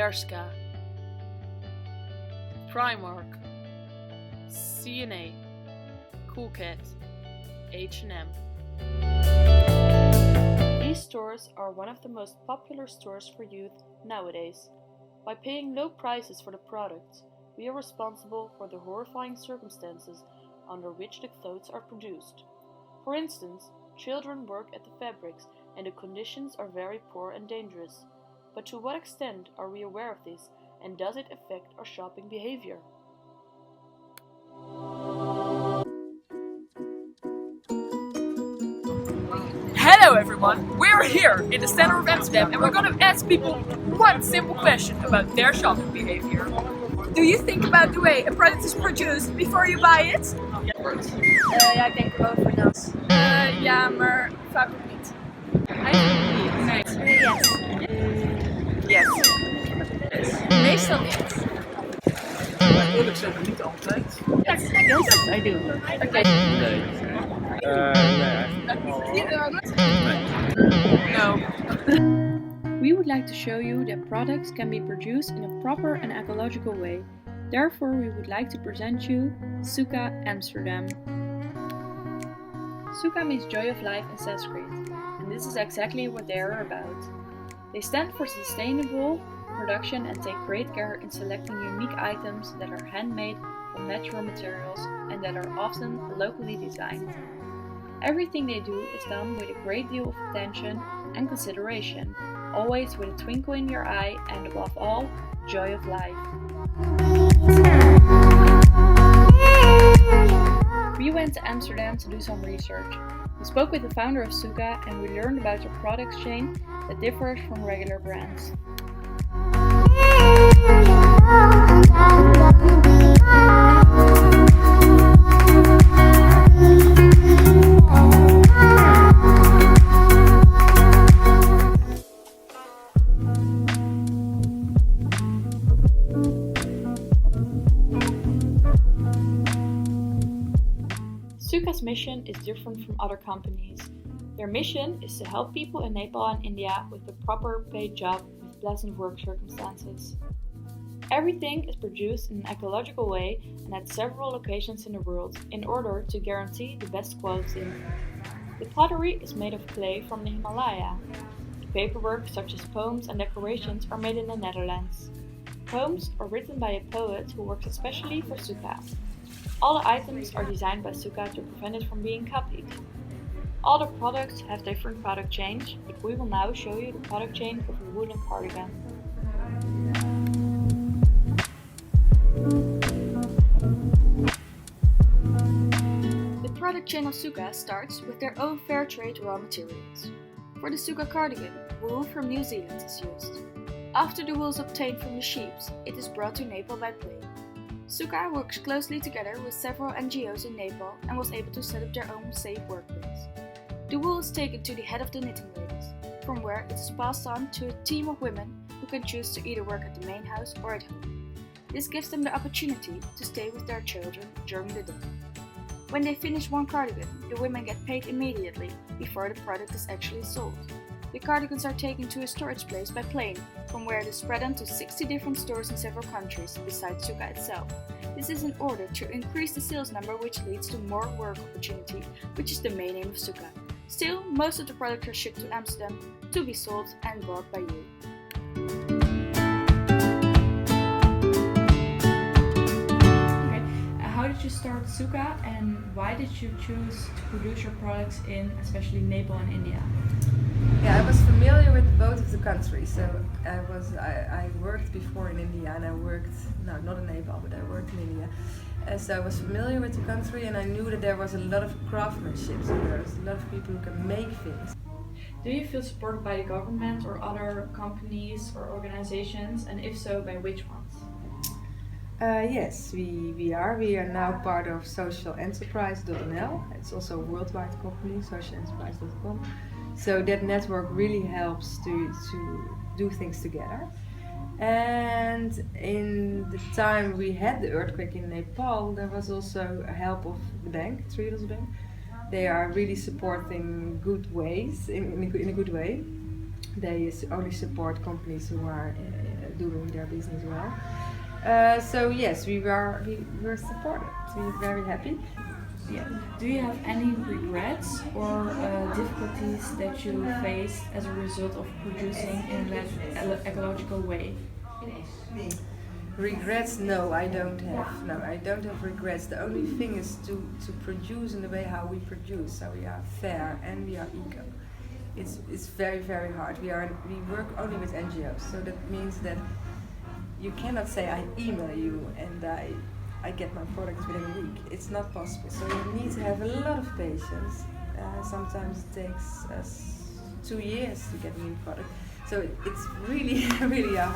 Bershka, Primark, C&A, Cool Cat, H&M. These stores are one of the most popular stores for youth nowadays. By paying low prices for the products, we are responsible for the horrifying circumstances under which the clothes are produced. For instance, children work at the fabrics and the conditions are very poor and dangerous. But to what extent are we aware of this, and does it affect our shopping behavior? Hello everyone, we're here in the center of Amsterdam and we're gonna ask people one simple question about their shopping behavior. Do you think about the way a product is produced before you buy it? Ja, ik denk er over na. Ja, maar vaak ook niet. Yes. Meestal niet. Eerlijk zeggen, niet altijd. Yes, I do. Nee. No. We would like to show you that products can be produced in a proper and ecological way. Therefore, we would like to present you Suka Amsterdam. Suka means Joy of Life in Sanskrit, and this is exactly what they are about. They stand for sustainable production and take great care in selecting unique items that are handmade from natural materials and that are often locally designed. Everything they do is done with a great deal of attention and consideration, always with a twinkle in your eye and above all, joy of life. We went to Amsterdam to do some research. We spoke with the founder of Suka and we learned about their product chain that differs from regular brands. Suka's mission is different from other companies. Their mission is to help people in Nepal and India with a proper paid job with pleasant work circumstances. Everything is produced in an ecological way and at several locations in the world in order to guarantee the best quality. The pottery is made of clay from the Himalaya. The paperwork such as poems and decorations are made in the Netherlands. Poems are written by a poet who works especially for Suka. All the items are designed by Suka to prevent it from being copied. All the products have different product chains, but we will now show you the product chain of a woolen cardigan. The product chain of Suka starts with their own fair trade raw materials. For the Suka cardigan, wool from New Zealand is used. After the wool is obtained from the sheep, it is brought to Nepal by plane. Suka works closely together with several NGOs in Nepal and was able to set up their own safe workplace. The wool is taken to the head of the knitting ladies, from where it is passed on to a team of women who can choose to either work at the main house or at home. This gives them the opportunity to stay with their children during the day. When they finish one cardigan, the women get paid immediately before the product is actually sold. The cardigans are taken to a storage place by plane, from where it is spread onto 60 different stores in several countries besides Suka itself. This is in order to increase the sales number, which leads to more work opportunity, which is the main aim of Suka. Still, most of the products are shipped to Amsterdam to be sold and bought by you. How did you start Suka and why did you choose to produce your products in especially Nepal and India? Yeah, I was familiar with both of the countries. So I worked before in India and I worked, not in Nepal, but I worked in India. So I was familiar with the country and I knew that there was a lot of craftsmanship, so there was a lot of people who can make things. Do you feel supported by the government or other companies or organizations, and if so, by which ones? Yes, we are. We are now part of socialenterprise.nl. It's also a worldwide company, socialenterprise.com. So that network really helps to do things together. And in the time we had the earthquake in Nepal, there was also a help of the bank, Triodos Bank. They are really supporting good ways, in a good way. They only support companies who are doing their business well. So yes, we were supported. We're very happy. Yeah. Do you have any regrets or difficulties that you faced as a result of producing in an ecological way? Regrets? No, I don't have. No, I don't have regrets. The only thing is to produce in the way how we produce. So we are fair and we are eco. It's very, very hard. We work only with NGOs, so that means that you cannot say I email you and I get my products within a week. It's not possible. So you need to have a lot of patience. Sometimes it takes us 2 years to get a new product. So it's really, really a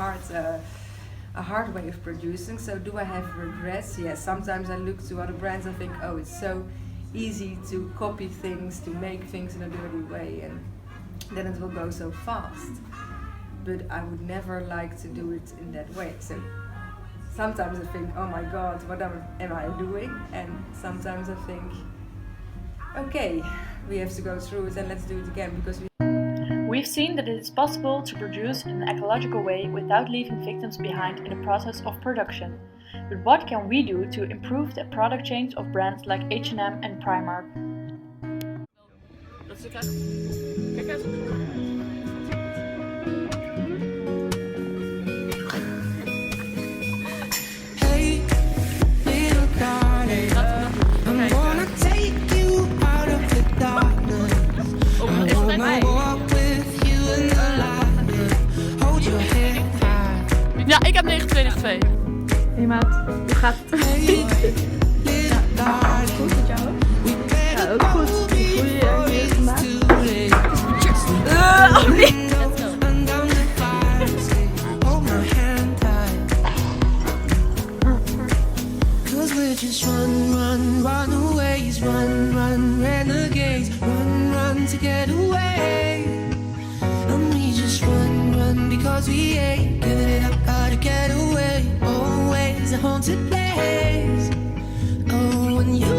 hard way of producing. So do I have regrets? Yes. Sometimes I look to other brands and think, oh, it's so easy to copy things, to make things in a dirty way, and then it will go so fast. But I would never like to do it in that way. So sometimes I think, oh my God, what am I doing? And sometimes I think, okay, we have to go through it and let's do it again, because We've seen that it is possible to produce in an ecological way without leaving victims behind in the process of production. But what can we do to improve the product chains of brands like H&M and Primark? Dat is het Kijk eens. Hey, little darling, I'm gonna take you out of the darkness. I wanna walk with you in the light. Hold your head high. Ja, ik heb 9292. Hey maat, hoe gaat het? Hey, little darling, Goed met jou? we better Ja, ook goed. Hoe voel je je hier vandaag? Oh nee! And down the fire, say, hold my hand tight. 'Cause we're just runaways, run, renegades, run to get away. And we just run because we ain't giving it up, gotta get away. Always a haunted place. Oh, when you